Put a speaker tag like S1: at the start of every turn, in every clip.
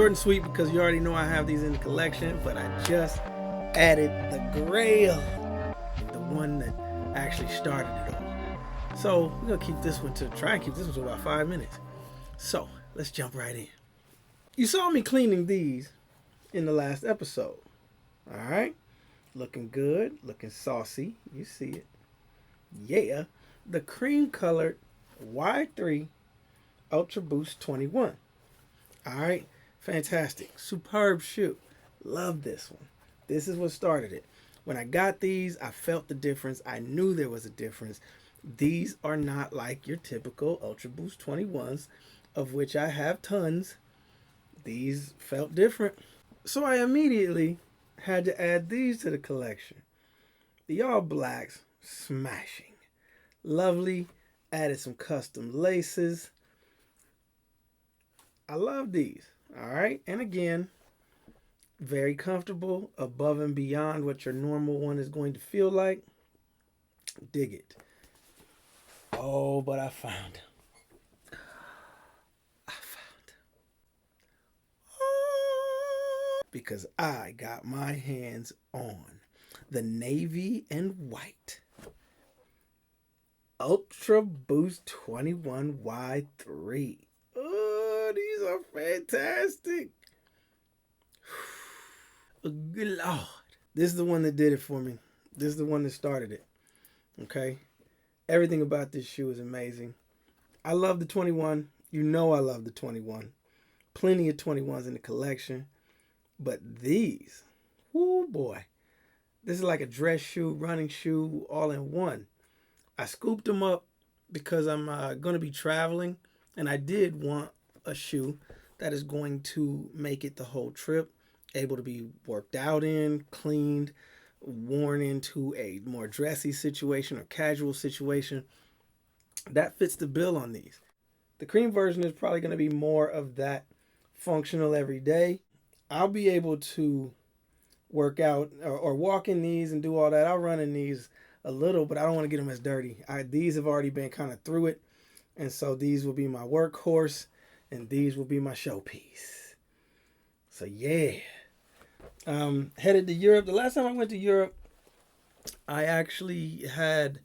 S1: Short and sweet because you already know I have these in the collection, but I just added the Grail, the one that actually started it all. So we're gonna try and keep this one to about 5 minutes. So let's jump right in. You saw me cleaning these in the last episode. All right, looking good, looking saucy. You see it. Yeah, the cream colored Y-3 UltraBoost 21. All right, fantastic, superb shoe. Love this one. This is what started it. When I got these, I felt the difference. I knew there was a difference. These are not like your typical UltraBoost 21s, of which I have tons. These felt different. So I immediately had to add these to the collection. The all blacks, smashing. Lovely. Added some custom laces. I love these. All right. And again, very comfortable, above and beyond what your normal one is going to feel like. Dig it. Oh, but I found him. Because I got my hands on the navy and white UltraBoost 21 Y-3. Oh, these are fantastic. Good Lord. This is the one that did it for me. This is the one that started it. Okay? Everything about this shoe is amazing. I love the 21. You know I love the 21. Plenty of 21s in the collection. But these, oh boy, this is like a dress shoe, running shoe, all in one. I scooped them up because I'm going to be traveling, and I did want a shoe that is going to make it the whole trip, able to be worked out in, cleaned, worn into a more dressy situation or casual situation. That fits the bill on these. The cream version is probably going to be more of that functional every day. I'll be able to work out or walk in these and do all that. I'll run in these a little, but I don't want to get them as dirty. These have already been kind of through it. And so these will be my workhorse and these will be my showpiece. So yeah. Headed to Europe. The last time I went to Europe, I actually had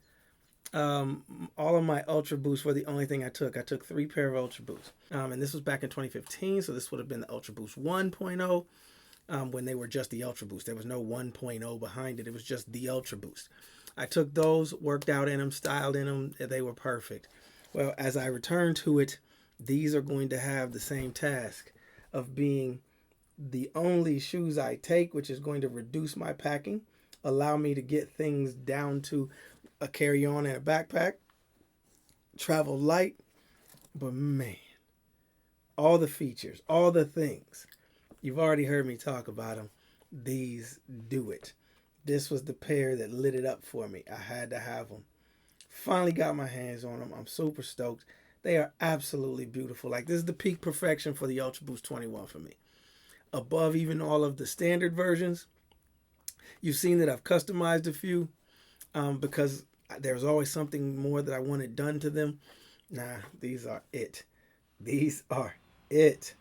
S1: all of my UltraBoosts were the only thing I took. I took 3 pair of UltraBoosts. And this was back in 2015, so this would have been the UltraBoost 1.0 when they were just the UltraBoost. There was no 1.0 behind it. It was just the UltraBoost. I took those, worked out in them, styled in them. They were perfect. Well, as I return to it, these are going to have the same task of being the only shoes I take, which is going to reduce my packing, allow me to get things down to a carry-on and a backpack, travel light, but man, all the features, all the things, you've already heard me talk about them. These do it. This was the pair that lit it up for me. I had to have them. Finally got my hands on them. I'm super stoked. They are absolutely beautiful. Like, this is the peak perfection for the UltraBoost 21 for me. Above even all of the standard versions. You've seen that I've customized a few. Because there's always something more that I wanted done to them. Nah, these are it. These are it.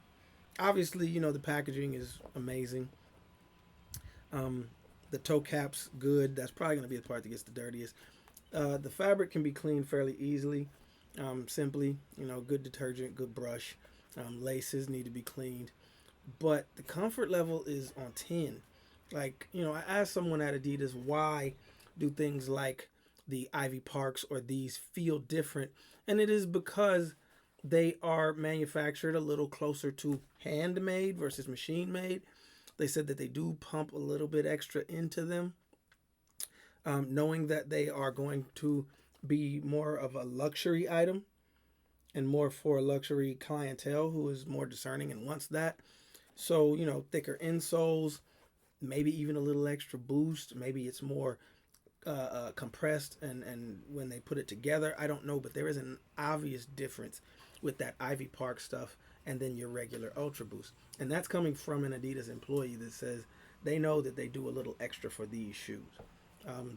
S1: Obviously, you know, the packaging is amazing. The toe cap's good. That's probably going to be the part that gets the dirtiest. The fabric can be cleaned fairly easily. Simply, you know, good detergent, good brush. Laces need to be cleaned. But the comfort level is on 10. Like, you know, I asked someone at Adidas why do things like the Ivy Parks or these feel different, and it is because they are manufactured a little closer to handmade versus machine made. They said that they do pump a little bit extra into them, knowing that they are going to be more of a luxury item and more for a luxury clientele who is more discerning and wants that. So, you know, thicker insoles, maybe even a little extra boost. Maybe it's more compressed and when they put it together, I don't know, but there is an obvious difference with that Ivy Park stuff and then your regular UltraBoost. And that's coming from an Adidas employee that says they know that they do a little extra for these shoes.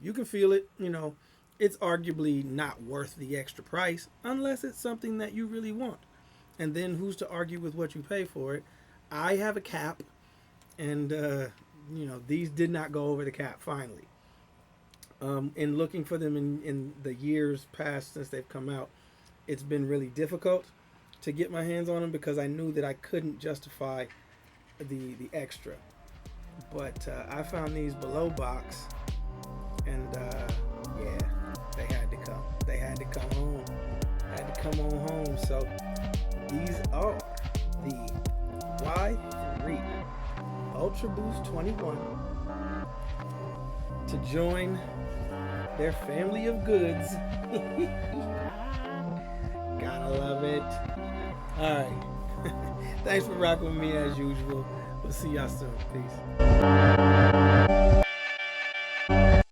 S1: You can feel it, you know, it's arguably not worth the extra price unless it's something that you really want. And then who's to argue with what you pay for it? I have a cap, and you know, these did not go over the cap finally. In looking for them in the years past since they've come out, it's been really difficult to get my hands on them because I knew that I couldn't justify the extra. But I found these below box, and yeah, they had to come. They had to come home. Had to come on home. So these are the Y-3 UltraBoost 21 to join their family of goods. Gotta love it. Alright. Thanks for rocking with me as usual. We'll see y'all soon. Peace.